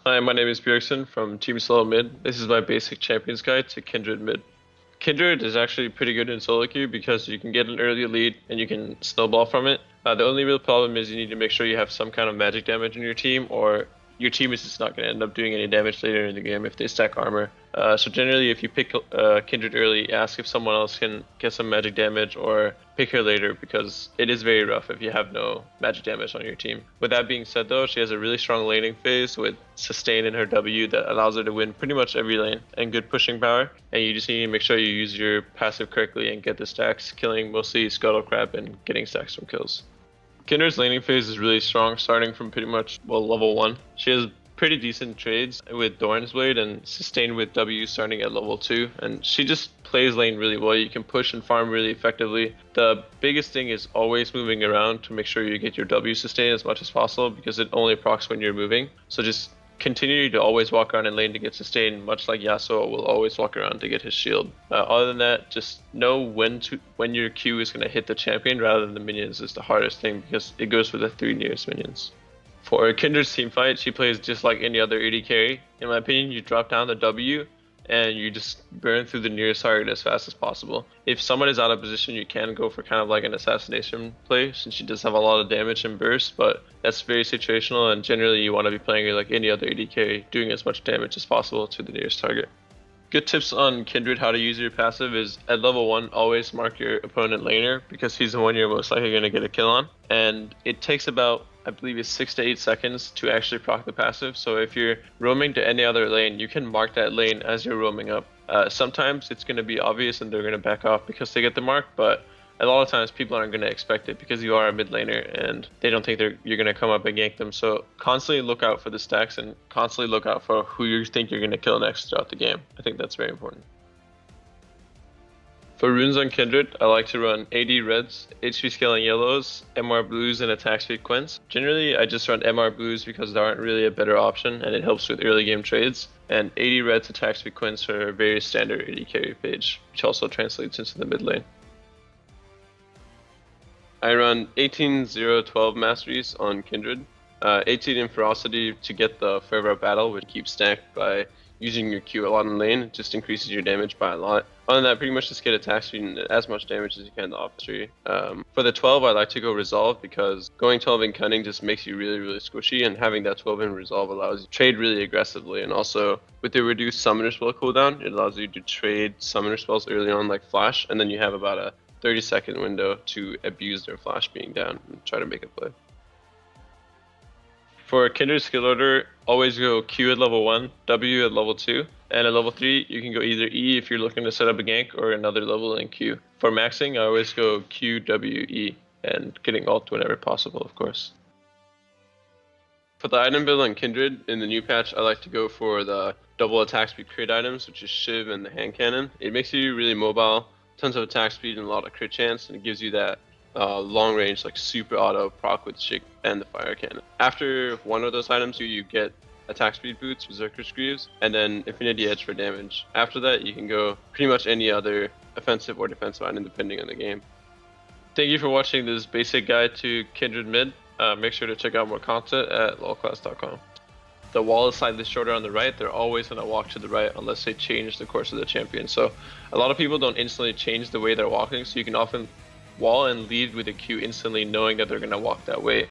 Hi, my name is Bjegsen from Team SoloMid. This is my basic champions guide to Kindred mid. Kindred is actually pretty good in solo queue because you can get an early lead and you can snowball from it. The only real problem is you need to make sure you have some kind of magic damage in your team, or your team is just not going to end up doing any damage later in the game if they stack armor. So generally, if you pick Kindred early, ask if someone else can get some magic damage, or pick her later, because it is very rough if you have no magic damage on your team. With that being said though, she has a really strong laning phase with sustain in her W that allows her to win pretty much every lane and good pushing power, and you just need to make sure you use your passive correctly and get the stacks, killing mostly Scuttle Crab and getting stacks from kills. Kindred's laning phase is really strong, starting from pretty much, well, level 1. She has pretty decent trades with Doran's Blade and sustain with W starting at level 2, and she just plays lane really well. You can push and farm really effectively. The biggest thing is always moving around to make sure you get your W sustain as much as possible, because it only procs when you're moving. So just continue to always walk around in lane to get sustain, much like Yasuo will always walk around to get his shield. Other than that, just know when your Q is going to hit the champion rather than the minions is the hardest thing, because it goes for the 3 nearest minions. For Kindred's team fight, she plays just like any other AD carry. In my opinion, you drop down the W and you just burn through the nearest target as fast as possible. If someone is out of position, you can go for kind of like an assassination play, since she does have a lot of damage and burst, but that's very situational, and generally you want to be playing her like any other AD carry, doing as much damage as possible to the nearest target. Good tips on Kindred how to use your passive is, at level 1, always mark your opponent laner, because he's the one you're most likely going to get a kill on, and it takes about, I believe it's 6 to 8 seconds to actually proc the passive. So if you're roaming to any other lane, you can mark that lane as you're roaming up. Sometimes it's going to be obvious and they're going to back off because they get the mark, but a lot of times people aren't going to expect it because you are a mid laner and they don't think you're going to come up and gank them. So constantly look out for the stacks and constantly look out for who you think you're going to kill next throughout the game. I think that's very important. For runes on Kindred, I like to run AD reds, HP scaling yellows, MR blues, and attack speed quints. Generally, I just run MR blues because there aren't really a better option and it helps with early game trades. And AD reds, attack speed quints are a very standard AD carry page, which also translates into the mid lane. I run 18-0-12 masteries on Kindred, 18 in ferocity to get the Forever of Battle, which keeps stacked by using your Q a lot in lane. It just increases your damage by a lot. Other than that, pretty much just get attack speed and as much damage as you can to off the tree. For the 12, I like to go Resolve, because going 12 in Cunning just makes you really, really squishy, and having that 12 in Resolve allows you to trade really aggressively. And also, with the reduced Summoner spell cooldown, it allows you to trade Summoner spells early on like Flash, and then you have about a 30-second window to abuse their Flash being down and try to make a play. For Kindred skill order, always go Q at level 1, W at level 2, and at level 3 you can go either E if you're looking to set up a gank, or another level in Q. For maxing, I always go Q, W, E, and getting ult whenever possible, of course. For the item build on Kindred, in the new patch, I like to go for the double attack speed crit items, which is Shiv and the hand cannon. It makes you really mobile, tons of attack speed and a lot of crit chance, and it gives you that long range, like super auto proc with Shik and the fire cannon. After one of those items, you get attack speed boots, Berserker's Greaves, and then Infinity Edge for damage. After that, you can go pretty much any other offensive or defensive item depending on the game. Thank you for watching this basic guide to Kindred mid. Make sure to check out more content at lolclass.com. The wall is slightly shorter on the right. They're always going to walk to the right unless they change the course of the champion. So a lot of people don't instantly change the way they're walking, so you can often wall and lead with a Q instantly, knowing that they're going to walk that way.